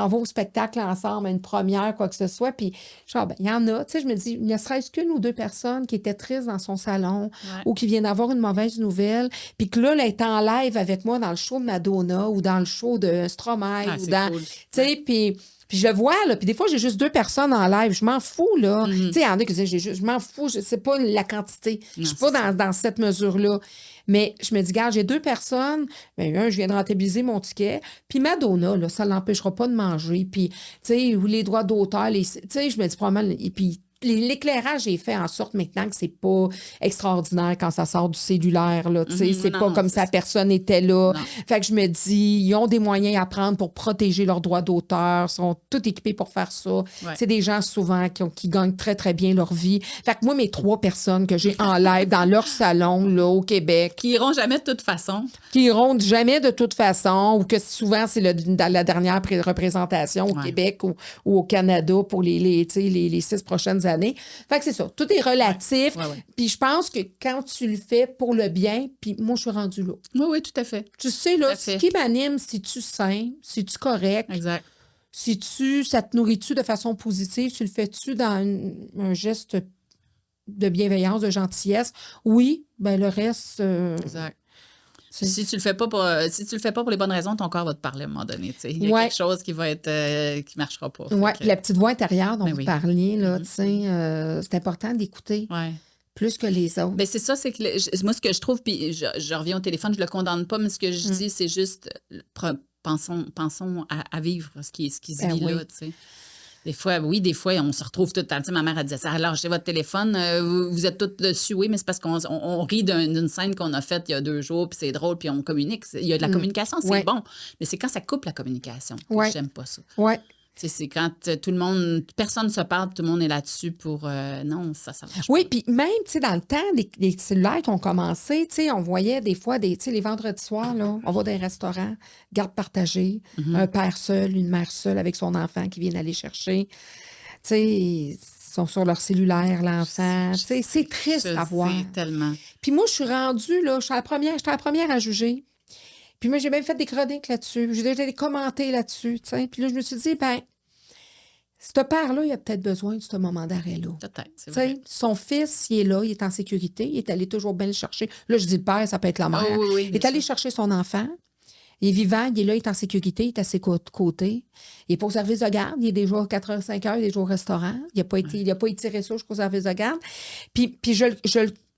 va au spectacle ensemble, à une première, quoi que ce soit. Puis, genre, il y en a. Tu sais, je me dis, il ne serait-ce qu'une ou deux personnes qui étaient tristes dans son salon ou qui viennent d'avoir une mauvaise nouvelle. Puis que là, elle est en live avec moi dans le show de Madonna ou dans le show de Stromae. Ou dans, cool. Tu sais, puis je le vois, là. Puis des fois, j'ai juste deux personnes en live. Je m'en fous, là. Tu sais, il y en a qui disent, je m'en fous. C'est pas la quantité. Je suis pas dans cette mesure-là. Mais je me dis, regarde, j'ai deux personnes. Bien, je viens de rentabiliser mon ticket. Puis Madonna, là, ça ne l'empêchera pas de manger. Puis, tu sais, ou les droits d'auteur, tu sais, je me dis probablement... Et puis, l'éclairage est fait en sorte maintenant que c'est pas extraordinaire quand ça sort du cellulaire, là, tu sais. C'est Non, pas non, comme c'est si la ça. personne était là. Non. Fait que je me dis, ils ont des moyens à prendre pour protéger leurs droits d'auteur, sont tout équipés pour faire ça. Ouais. C'est des gens souvent qui gagnent très, très bien leur vie. Fait que moi, mes 3 personnes que j'ai en live dans leur salon, là, au Québec, Qui iront jamais de toute façon. qui iront jamais de toute façon, ou que souvent c'est dans la dernière représentation au Ouais. Québec ou au Canada pour tu sais, les 6 prochaines années. Fait que c'est ça. Tout est relatif. Ouais, ouais. Puis je pense que quand tu le fais pour le bien, puis moi, je suis rendue là. Oui, oui, tout à fait. Tu sais, Tout là, à ce fait. qui m'anime, c'est-tu sain, c'est-tu correct, Exact. ça te nourrit-tu de façon positive, tu le fais-tu dans un geste de bienveillance, de gentillesse? Oui, ben le reste... Exact. c'est- Si tu le fais pas pour les bonnes raisons, ton corps va te parler à un moment donné. Tu sais. Il y a Ouais. quelque chose qui va être qui marchera pas. Oui, Fait que- la petite voix intérieure dont Ben vous oui. parliez, là, tu sais, c'est important d'écouter Ouais. plus que les autres. Ben c'est ça, c'est que moi, ce que je trouve, puis je reviens au téléphone, je le condamne pas, mais ce que je dis, c'est juste, pensons à vivre ce qui se Ben vit oui. là, tu sais. Des fois, on se retrouve tout le temps. Tu sais, ma mère, elle disait ça, alors, j'ai votre téléphone, vous êtes toutes dessus, oui, mais c'est parce qu'on rit d'une scène qu'on a faite il y a 2 jours, puis c'est drôle, puis on communique. Il y a de la communication, c'est Ouais. bon, mais c'est quand ça coupe la communication que Ouais. j'aime pas ça. Oui, Tu sais, c'est quand tout le monde, personne ne se parle, tout le monde est là-dessus pour... non, ça marche oui, puis même, tu sais, dans le temps, les cellulaires qui ont commencé, tu sais, on voyait des fois, tu sais, les vendredis soirs, là, on va dans un restaurant, garde partagée, un père seul, une mère seule avec son enfant qui viennent aller chercher. Tu sais, ils sont sur leur cellulaire, l'enfant. Tu sais, c'est triste Je à voir. sais tellement. Puis moi, je suis rendue, là, j'étais la première à juger. Puis moi, j'ai même fait des chroniques là-dessus. J'ai déjà des commentés là-dessus, tu sais. Puis là, je me suis dit, ben, ce père-là, il a peut-être besoin de ce moment d'arrêt-là. Peut-être, c'est Tu sais, vrai. son fils, il est là, il est en sécurité, il est allé toujours bien le chercher. Là, je dis le père, ça peut être la mère. Ah oui, oui, il est bien allé sûr. chercher son enfant. Il est vivant, il est là, il est en sécurité, il est à ses côtés. Il n'est pas au service de garde, il est déjà 4 heures, 5 heures, il est déjà au restaurant. Il n'a pas étiré ça jusqu'au service de garde. Puis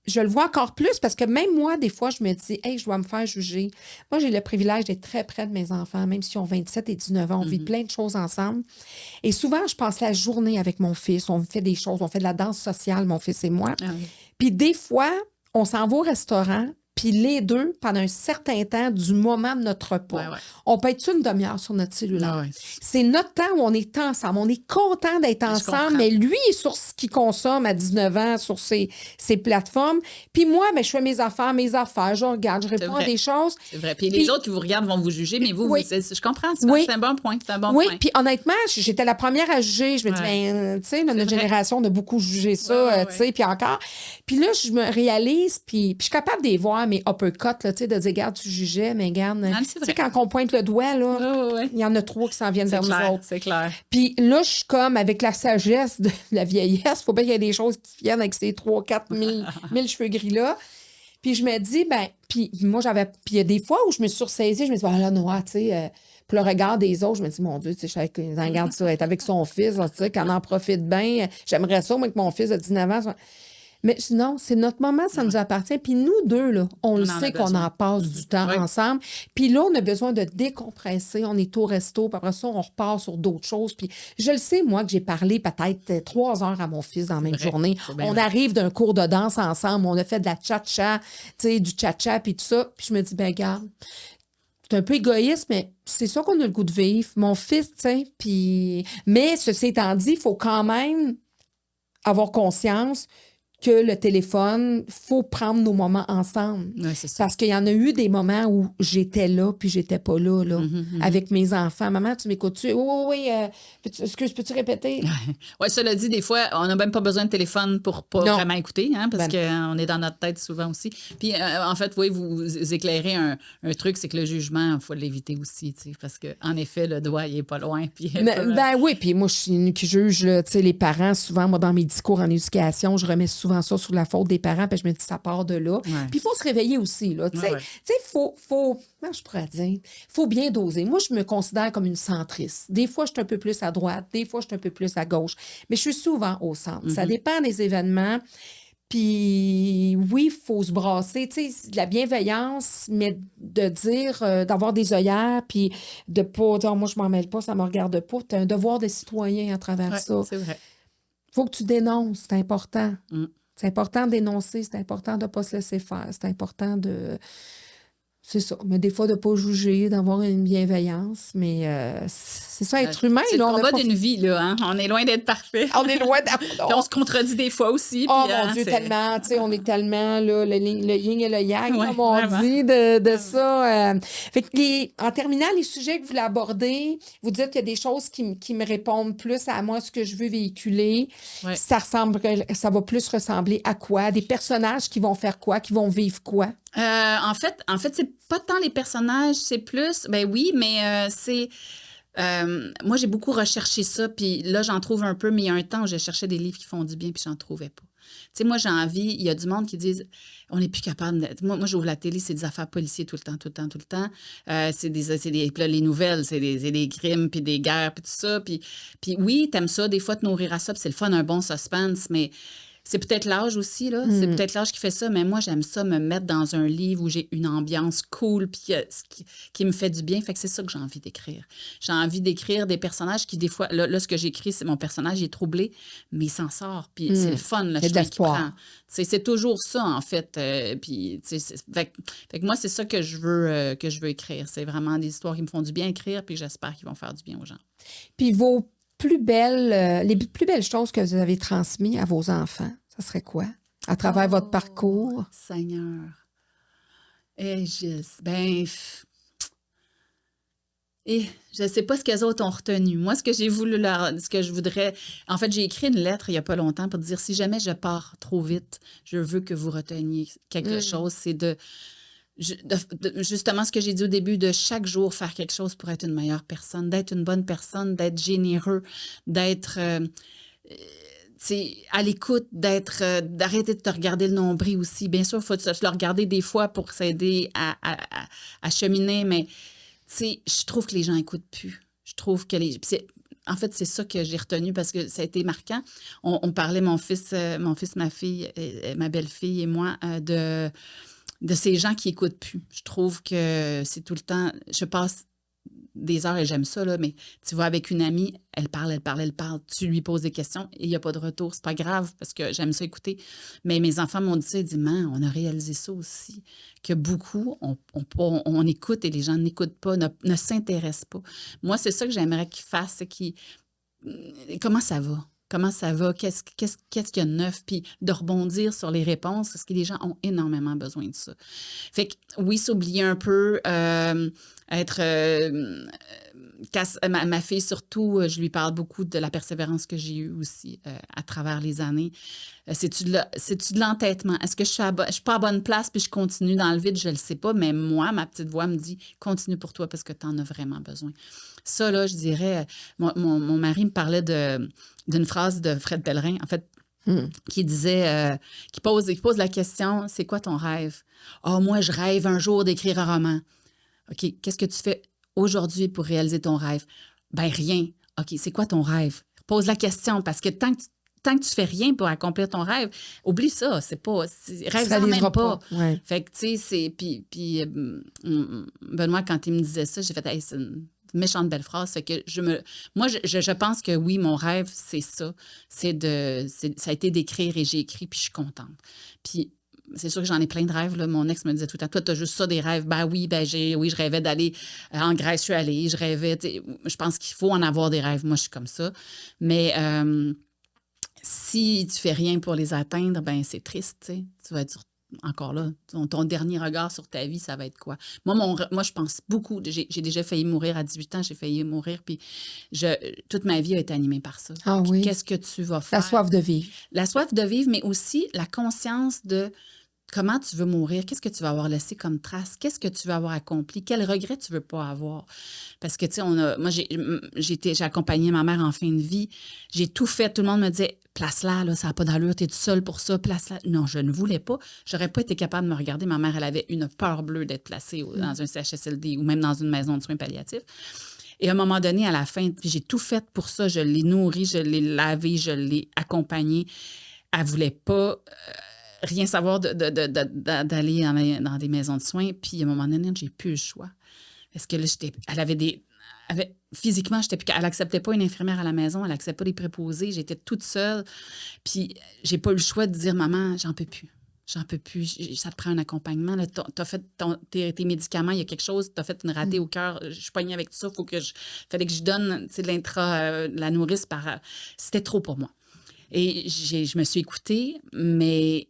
je le vois encore plus parce que même moi, des fois, je me dis, hey, je dois me faire juger. Moi, j'ai le privilège d'être très près de mes enfants, même s'ils ont 27 et 19 ans. On vit plein de choses ensemble. Et souvent, je passe la journée avec mon fils. On fait des choses, on fait de la danse sociale, mon fils et moi. Ah oui. Puis des fois, on s'en va au restaurant, puis les deux, pendant un certain temps du moment de notre repas, Ouais, ouais. on peut être une demi-heure sur notre cellulaire. Ah ouais. C'est notre temps où on est ensemble. On est content d'être ensemble, comprends. mais lui est sur ce qu'il consomme à 19 ans sur ses plateformes. Puis moi, ben, je fais mes affaires, je regarde, je réponds à vrai. des choses. C'est vrai. Puis Puis- les autres qui vous regardent vont vous juger, mais vous, Oui. je comprends. C'est Oui. c'est un bon point. C'est un bon Oui, point. puis honnêtement, j'étais la première à juger. Je me dis, Ouais. ben, tu sais, notre vrai. génération, on a beaucoup jugé ça, Ouais, ouais, tu sais, puis encore. Puis là, je me réalise, puis je suis capable de les voir, mes uppercuts, là, tu sais, de dire, regarde, tu jugeais, mais regarde, mais c'est tu sais, vrai. quand on pointe le doigt, là, Ouais, ouais. il y en a 3 qui s'en viennent C'est vers nous clair. autres. C'est clair. Puis là, je suis comme avec la sagesse de la vieillesse. Faut bien qu'il y ait des choses qui viennent avec ces 3-4 mille cheveux gris-là. Puis je me dis, ben, puis moi, puis il y a des fois où je me suis sursaisie, je me dis, ah là, Noah, tu sais, puis le regard des autres, je me dis, mon Dieu, tu sais, regarde ça, être avec son fils, là, tu sais, qu'on en profite bien. J'aimerais ça, moi, que mon fils de 19 ans. Mais non, c'est notre moment, ça nous appartient. Puis nous deux, là, on le en a sait qu'on besoin. en passe du temps Oui. ensemble. Puis là, on a besoin de décompresser. On est au resto, puis après ça, on repart sur d'autres choses. Puis je le sais, moi, que j'ai parlé peut-être 3 heures à mon fils dans la même vrai. journée. C'est bien On vrai. arrive d'un cours de danse ensemble, on a fait de la cha-cha, tu sais, du cha-cha, puis tout ça. Puis je me dis, ben regarde, c'est un peu égoïste, mais c'est ça qu'on a le goût de vivre. Mon fils, tu sais, puis... Mais ceci étant dit, il faut quand même avoir conscience que le téléphone, faut prendre nos moments ensemble. Oui, c'est ça. Parce qu'il y en a eu des moments où j'étais là, puis j'étais pas là, avec mes enfants. Maman, tu m'écoutes-tu? Oui, peux-tu répéter? Oui, cela dit, des fois, on n'a même pas besoin de téléphone pour pas Non. vraiment écouter, hein, parce Ben- qu'on est dans notre tête souvent aussi. Puis, en fait, oui, vous éclairez un truc, c'est que le jugement, il faut l'éviter aussi, tu sais, parce qu'en effet, le doigt, il est pas loin. Puis, Ben oui, puis moi, je suis une qui juge, là, tu sais, les parents. Souvent, moi, dans mes discours en éducation, je remets souvent ça sous la faute des parents, puis je me dis, ça part de là. Puis il faut se réveiller aussi, là, tu sais. Ouais, ouais. Tu sais, comment je pourrais dire? Faut bien doser. Moi, je me considère comme une centriste. Des fois, je suis un peu plus à droite, des fois, je suis un peu plus à gauche, mais je suis souvent au centre. Ça dépend des événements. Puis oui, il faut se brasser, tu sais, de la bienveillance, mais de dire, d'avoir des œillères, puis de pas dire, moi, je m'en mêle pas, ça me regarde pas. Tu as un devoir de citoyen à travers Ouais, ça. c'est vrai. faut que tu dénonces, c'est important. Mm. C'est important de dénoncer, c'est important de ne pas se laisser faire, c'est important de... C'est ça. Mais des fois, de ne pas juger, d'avoir une bienveillance. Mais c'est ça, être humain. C'est le Là, on combat a pas... d'une vie, là. Hein? On est loin d'être parfait. On est loin Puis on se contredit des fois aussi. Oh puis, mon Dieu, tellement, tu sais, on est tellement, là, le yin et le yang, Ouais, comme on vraiment. dit, de ça. Fait que en terminant, les sujets que vous voulez aborder, vous dites qu'il y a des choses qui me répondent plus à moi, ce que je veux véhiculer. Ouais. Ça ça va plus ressembler à quoi? Des personnages qui vont faire quoi? Qui vont vivre quoi? En fait, c'est pas tant les personnages, c'est plus, ben oui, mais c'est, moi, j'ai beaucoup recherché ça, puis là, j'en trouve un peu, mais il y a un temps où je cherchais des livres qui font du bien, puis j'en trouvais pas. Tu sais, moi, j'ai envie, il y a du monde qui disent, on n'est plus capable Moi, j'ouvre la télé, c'est des affaires policiers tout le temps, tout le temps, tout le temps. Puis là, les nouvelles, c'est des crimes, puis des guerres, puis tout ça. Puis oui, t'aimes ça, des fois, te nourrir à ça, puis c'est le fun, un bon suspense, mais c'est peut-être l'âge aussi, là. C'est peut-être l'âge qui fait ça, mais moi, j'aime ça, me mettre dans un livre où j'ai une ambiance cool puis qui me fait du bien. Fait que c'est ça que j'ai envie d'écrire. J'ai envie d'écrire des personnages qui, des fois, là ce que j'écris, c'est mon personnage, il est troublé, mais il s'en sort. Puis c'est le fun, le Il y a de chemin qu'il l'espoir. prend. C'est toujours ça, en fait. Puis, fait que moi, c'est ça que je veux écrire. C'est vraiment des histoires qui me font du bien écrire, puis j'espère qu'ils vont faire du bien aux gens. Puis les plus belles choses que vous avez transmises à vos enfants, ça serait quoi? À travers votre parcours? Seigneur. Je sais pas ce qu'elles autres ont retenu. Moi, ce que j'ai voulu ce que je voudrais, en fait, j'ai écrit une lettre il y a pas longtemps pour dire si jamais je pars trop vite, je veux que vous reteniez quelque chose. C'est justement ce que j'ai dit au début, de chaque jour faire quelque chose pour être une meilleure personne, d'être une bonne personne, d'être généreux, d'être à l'écoute, d'arrêter de te regarder le nombril aussi. Bien sûr, il faut se le regarder des fois pour s'aider à cheminer, mais je trouve que les gens n'écoutent plus. Je trouve que en fait, c'est ça que j'ai retenu parce que ça a été marquant. On parlait, mon fils, ma fille, ma belle-fille et moi, de ces gens qui n'écoutent plus. Je trouve que c'est tout le temps... Je passe des heures et j'aime ça, là, mais tu vas avec une amie, elle parle, tu lui poses des questions et il n'y a pas de retour. C'est pas grave parce que j'aime ça écouter. Mais mes enfants m'ont dit ça, ils disent, man, on a réalisé ça aussi, que beaucoup, on écoute et les gens n'écoutent pas, ne s'intéressent pas. Moi, c'est ça que j'aimerais qu'ils fassent, c'est comment ça va? Comment ça va? Qu'est-ce qu'il y a de neuf? Puis de rebondir sur les réponses, parce que les gens ont énormément besoin de ça. Fait que oui, s'oublier un peu, ma fille, surtout, je lui parle beaucoup de la persévérance que j'ai eue aussi à travers les années. C'est-tu de l'entêtement? Est-ce que je suis pas à bonne place puis je continue dans le vide? Je le sais pas, mais moi, ma petite voix me dit « Continue pour toi parce que tu en as vraiment besoin. » Ça, là, je dirais... Mon mari me parlait d'une phrase de Fred Pellerin, en fait, qui disait, qui pose la question, c'est quoi ton rêve? Ah, moi, je rêve un jour d'écrire un roman. OK, qu'est-ce que tu fais aujourd'hui pour réaliser ton rêve? Ben rien. OK, c'est quoi ton rêve? Pose la question parce que tant que tu fais rien pour accomplir ton rêve, oublie ça, rêve-en même pas. Ouais. Fait que, tu sais, puis Benoît, quand il me disait ça, j'ai fait, hey, c'est une méchante belle phrase. Fait que moi, je pense que oui, mon rêve, c'est ça. Ça a été d'écrire et j'ai écrit, puis je suis contente. Puis c'est sûr que j'en ai plein de rêves. Là. Mon ex me disait tout le temps, toi, t'as juste ça des rêves. Ben oui, je rêvais d'aller en Grèce, je suis allée. Je rêvais, je pense qu'il faut en avoir des rêves. Moi, je suis comme ça. Mais si tu fais rien pour les atteindre, ben c'est triste, tu sais. Tu vas être encore là. Ton dernier regard sur ta vie, ça va être quoi? Moi, je pense beaucoup. J'ai déjà failli mourir à 18 ans. J'ai failli mourir. Puis toute ma vie a été animée par ça. Ah oui. Qu'est-ce que tu vas faire? La soif de vivre. La soif de vivre, mais aussi la conscience de comment tu veux mourir, qu'est-ce que tu vas avoir laissé comme trace, qu'est-ce que tu veux avoir accompli, quel regret tu veux pas avoir. Parce que, tu sais, moi, j'ai accompagné ma mère en fin de vie, j'ai tout fait, tout le monde me disait, place-la, là, ça n'a pas d'allure, t'es tout seul pour ça, place-la. Non, je ne voulais pas, j'aurais pas été capable de me regarder. Ma mère, elle avait une peur bleue d'être placée dans un CHSLD ou même dans une maison de soins palliatifs. Et à un moment donné, à la fin, puis j'ai tout fait pour ça, je l'ai nourrie, je l'ai lavée, je l'ai accompagnée. Elle voulait pas... rien savoir d'aller dans des maisons de soins. Puis, à un moment donné, j'ai plus le choix. Est-ce que là, elle avait physiquement, elle n'acceptait pas une infirmière à la maison, elle n'acceptait pas les préposés, j'étais toute seule. Puis, j'ai pas eu le choix de dire, maman, j'en peux plus. J'en peux plus. Ça te prend un accompagnement. Tu as fait tes médicaments, il y a quelque chose, tu as fait une ratée au cœur. Je suis poignée avec tout ça. Fallait que je donne de la nourrice c'était trop pour moi. Et je me suis écoutée, mais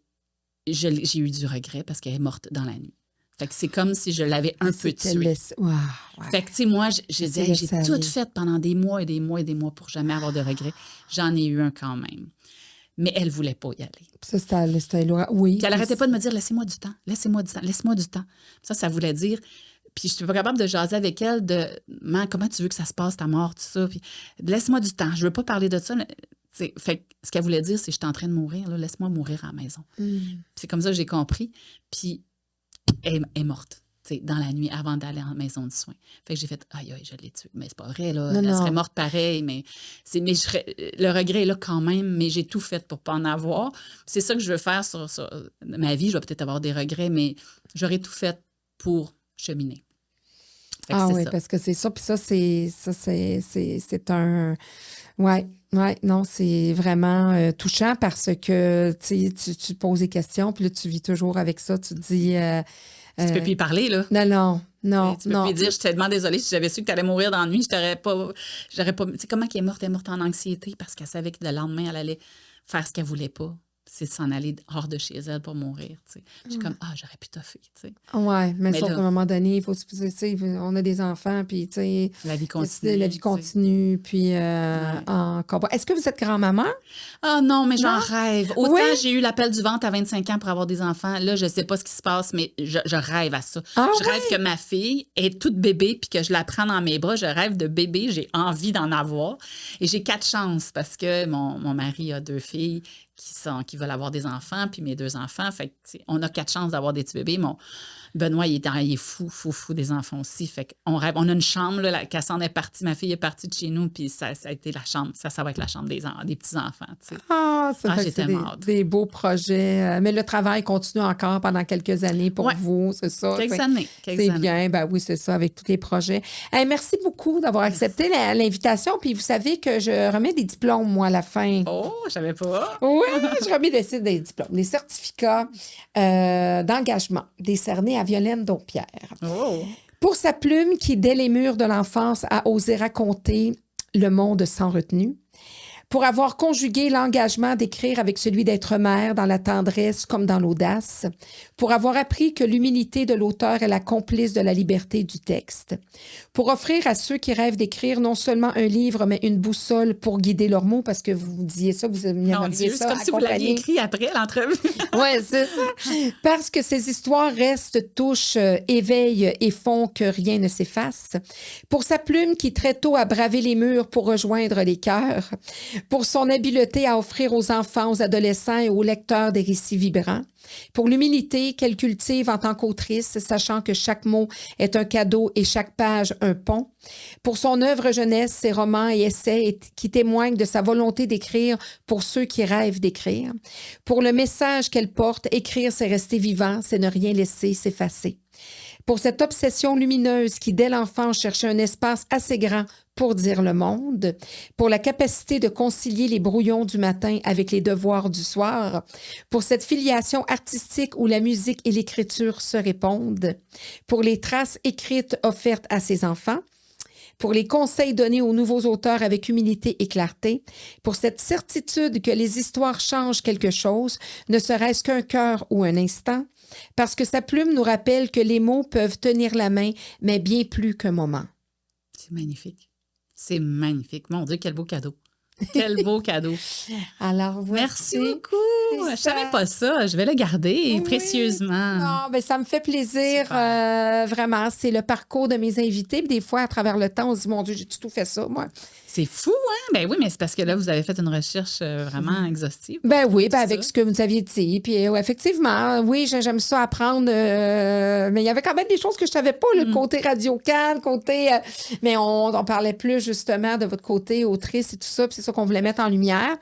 j'ai eu du regret parce qu'elle est morte dans la nuit. Fait que c'est comme si je l'avais un peu tuée. Wow, ouais. Fait que, tu sais, moi, j'ai tout fait pendant des mois et des mois et des mois pour jamais avoir de regrets. J'en ai eu un quand même. Mais elle voulait pas y aller. Ça, c'était lourd. Oui. Puis elle arrêtait pas de me dire, laissez-moi du temps, laissez-moi du temps, laisse-moi du temps. Ça voulait dire... Puis je suis pas capable de jaser avec elle comment tu veux que ça se passe, ta mort, tout ça. Puis laisse-moi du temps, je veux pas parler de ça. Fait que ce qu'elle voulait dire, c'est je suis en train de mourir, là, laisse-moi mourir à la maison. C'est comme ça que j'ai compris. Puis elle est morte, dans la nuit avant d'aller en maison de soins. Fait que j'ai fait, aïe, je l'ai tuée. Mais c'est pas vrai, là. Elle serait morte pareil, mais le regret est là quand même, mais j'ai tout fait pour pas en avoir. C'est ça que je veux faire sur ma vie. Je vais peut-être avoir des regrets, mais j'aurais tout fait pour cheminer. Oui, parce que c'est ça. Puis ça, c'est un... Ouais, non, c'est vraiment touchant parce que tu te poses des questions, puis là, tu vis toujours avec ça. Tu te dis... tu peux plus y parler, là. Non. Tu peux plus dire, je suis tellement désolée, si j'avais su que tu allais mourir dans la nuit, j'aurais pas... Tu sais, comment elle est morte? Elle est morte en anxiété parce qu'elle savait que le lendemain, elle allait faire ce qu'elle voulait pas. C'est de s'en aller hors de chez elle pour mourir, tu sais. J'ai comme, j'aurais pu toffer, tu sais. Oui, mais sauf qu'à un moment donné, il faut se poser, on a des enfants, puis, tu sais... La vie continue, puis encore... Est-ce que vous êtes grand-maman? Ah non, mais j'en rêve. Autant j'ai eu l'appel du ventre à 25 ans pour avoir des enfants, là, je sais pas ce qui se passe, mais je rêve à ça. Je rêve que ma fille est toute bébé, puis que je la prends dans mes bras. Je rêve de bébé, j'ai envie d'en avoir. Et j'ai 4 chances, parce que mon mari a 2 filles qui veulent avoir des enfants, puis mes 2 enfants. Fait que, on a 4 chances d'avoir des petits bébés. Benoît, il est fou des enfants aussi. Fait qu'on rêve. On a une chambre, là, Cassandre est partie, ma fille est partie de chez nous, puis ça a été la chambre. Ça va être la chambre des petits-enfants, tu sais. J'ai tellement hâte. Des beaux projets. Mais le travail continue encore pendant quelques années pour vous, c'est ça? Quelques années. C'est bien, ben oui, c'est ça, avec tous les projets. Merci beaucoup d'avoir accepté l'invitation. Puis vous savez que je remets des diplômes, moi, à la fin. Oh, je savais pas. Oui, je remets des diplômes, des certificats d'engagement décernés à Violaine Dompierre. Oh. Pour sa plume qui, dès les murs de l'enfance, a osé raconter le monde sans retenue. Pour avoir conjugué l'engagement d'écrire avec celui d'être mère dans la tendresse comme dans l'audace. Pour avoir appris que l'humilité de l'auteur est la complice de la liberté du texte. Pour offrir à ceux qui rêvent d'écrire non seulement un livre, mais une boussole pour guider leurs mots, parce que vous disiez ça, vous aimiez ça. C'est comme si vous l'aviez écrit après l'entrevue. Oui, c'est ça. Parce que ces histoires restent, touchent, éveillent et font que rien ne s'efface. Pour sa plume qui très tôt a bravé les murs pour rejoindre les cœurs. Pour son habileté à offrir aux enfants, aux adolescents et aux lecteurs des récits vibrants. Pour l'humilité qu'elle cultive en tant qu'autrice, sachant que chaque mot est un cadeau et chaque page un pont. Pour son œuvre jeunesse, ses romans et essais qui témoignent de sa volonté d'écrire pour ceux qui rêvent d'écrire. Pour le message qu'elle porte, écrire, c'est rester vivant, c'est ne rien laisser s'effacer. Pour cette obsession lumineuse qui, dès l'enfance, cherchait un espace assez grand pour dire le monde, pour la capacité de concilier les brouillons du matin avec les devoirs du soir, pour cette filiation artistique où la musique et l'écriture se répondent, pour les traces écrites offertes à ses enfants, pour les conseils donnés aux nouveaux auteurs avec humilité et clarté, pour cette certitude que les histoires changent quelque chose, ne serait-ce qu'un cœur ou un instant, parce que sa plume nous rappelle que les mots peuvent tenir la main, mais bien plus qu'un moment. C'est magnifique. C'est magnifique. Mon Dieu, quel beau cadeau. Quel beau cadeau. Alors, merci beaucoup. Je ne savais pas ça. Je vais le garder précieusement. Non, ben, ça me fait plaisir. Vraiment, c'est le parcours de mes invités. Des fois, à travers le temps, on se dit, mon Dieu, j'ai tout fait ça, moi. C'est fou, hein? Ben oui, mais c'est parce que là, vous avez fait une recherche vraiment exhaustive. Ben oui, avec ce que vous aviez dit. Puis effectivement, oui, j'aime ça apprendre. Mais il y avait quand même des choses que je savais pas, le côté Radio-Can, côté... mais on parlait plus justement de votre côté autrice et tout ça. Puis c'est ça qu'on voulait mettre en lumière.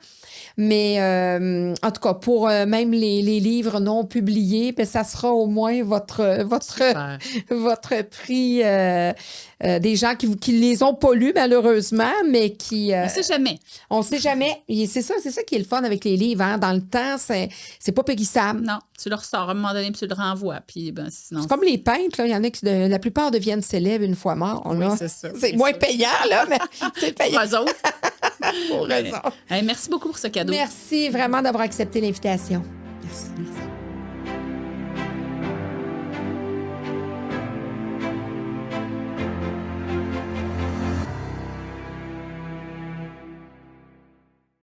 Mais en tout cas, pour même les livres non publiés, ben, ça sera au moins votre prix des gens qui les ont pas lus, malheureusement, mais qui... On sait jamais. On sait jamais. Et c'est ça qui est le fun avec les livres. Hein. Dans le temps, c'est pas périssable. Non, tu le ressors à un moment donné, puis tu le renvoies. Puis, ben, sinon, C'est comme les peintres, là. Il y en a qui, la plupart deviennent célèbres une fois morts. Oui, c'est ça. C'est moins payant, là, mais c'est payant. Pour eux autres. Pour eux autres. Merci beaucoup pour ce cadeau. Merci vraiment d'avoir accepté l'invitation. Merci. Merci.